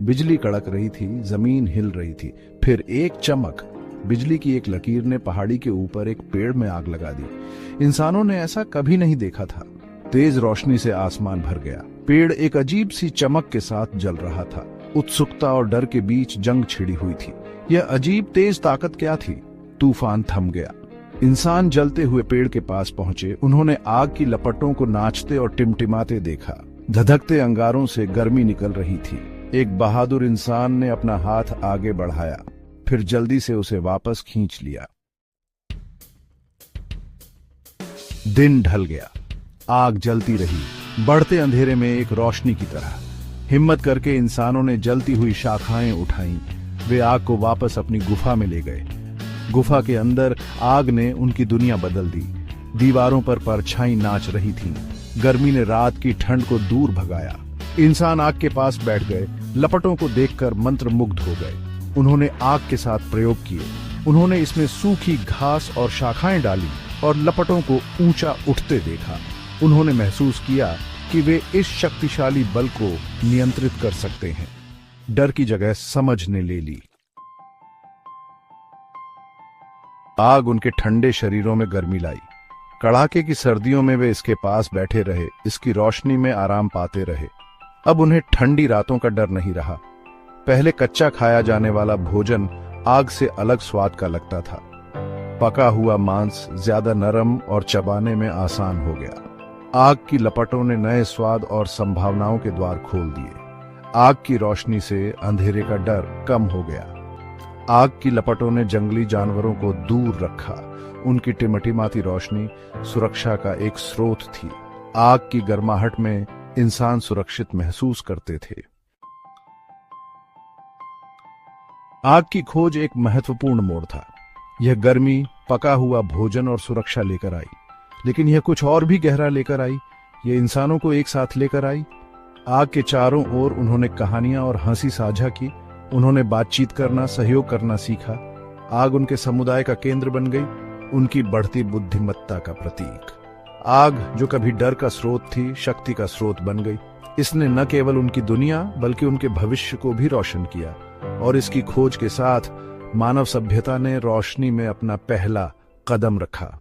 बिजली कड़क रही थी, जमीन हिल रही थी। फिर एक चमक, बिजली की एक लकीर ने पहाड़ी के ऊपर एक पेड़ में आग लगा दी। इंसानों ने ऐसा कभी नहीं देखा था। तेज रोशनी से आसमान भर गया। पेड़ एक अजीब सी चमक के साथ जल रहा था। उत्सुकता और डर के बीच जंग छिड़ी हुई थी। यह अजीब तेज ताकत क्या थी? तूफान थम गया। इंसान जलते हुए पेड़ के पास पहुंचे। उन्होंने आग की लपटों को नाचते और टिमटिमाते देखा। धधकते अंगारों से गर्मी निकल रही थी। एक बहादुर इंसान ने अपना हाथ आगे बढ़ाया, फिर जल्दी से उसे वापस खींच लिया। दिन ढल गया। आग जलती रही, बढ़ते अंधेरे में एक रोशनी की तरह। हिम्मत करके इंसानों ने जलती हुई शाखाएं उठाईं। वे आग को वापस अपनी गुफा में ले गए। गुफा के अंदर आग ने उनकी दुनिया बदल दी। दीवारों पर परछाई नाच रही थीं। गर्मी ने रात की ठंड को दूर भगाया। इंसान आग के पास बैठ गए। लपटों को देखकर मंत्रमुग्ध हो गए। उन्होंने आग के साथ प्रयोग किए। उन्होंने इसमें सूखी घास और शाखाएं डाली और लपटों को ऊंचा उठते देखा। उन्होंने महसूस किया कि वे इस शक्तिशाली बल को नियंत्रित कर सकते हैं। डर की जगह समझ ने ले ली। आग उनके ठंडे शरीरों में गर्मी लाई। कड़ाके की सर्दियों में वे इसके पास बैठे रहे, इसकी रोशनी में आराम पाते रहे। अब उन्हें ठंडी रातों का डर नहीं रहा। पहले कच्चा खाया जाने वाला भोजन आग से अलग स्वाद का लगता था। पका हुआ मांस ज्यादा नरम और चबाने में आसान हो गया। आग की लपटों ने नए स्वाद और संभावनाओं के द्वार खोल दिए। आग की रोशनी से अंधेरे का डर कम हो गया। आग की लपटों ने जंगली जानवरों को दूर रखा। उनकी टिमटिमाती रोशनी सुरक्षा का एक स्रोत थी। आग की गर्माहट में इंसान सुरक्षित महसूस करते थे। आग की खोज एक महत्वपूर्ण मोड़ था। यह गर्मी, पका हुआ भोजन और सुरक्षा लेकर आई, लेकिन यह कुछ और भी गहरा लेकर आई। यह इंसानों को एक साथ लेकर आई। आग के चारों ओर उन्होंने कहानियां और हंसी साझा की। उन्होंने बातचीत करना, सहयोग करना सीखा। आग उनके समुदाय का केंद्र बन गई, उनकी बढ़ती बुद्धिमत्ता का प्रतीक। आग जो कभी डर का स्रोत थी, शक्ति का स्रोत बन गई। इसने न केवल उनकी दुनिया बल्कि उनके भविष्य को भी रोशन किया। और इसकी खोज के साथ मानव सभ्यता ने रोशनी में अपना पहला कदम रखा।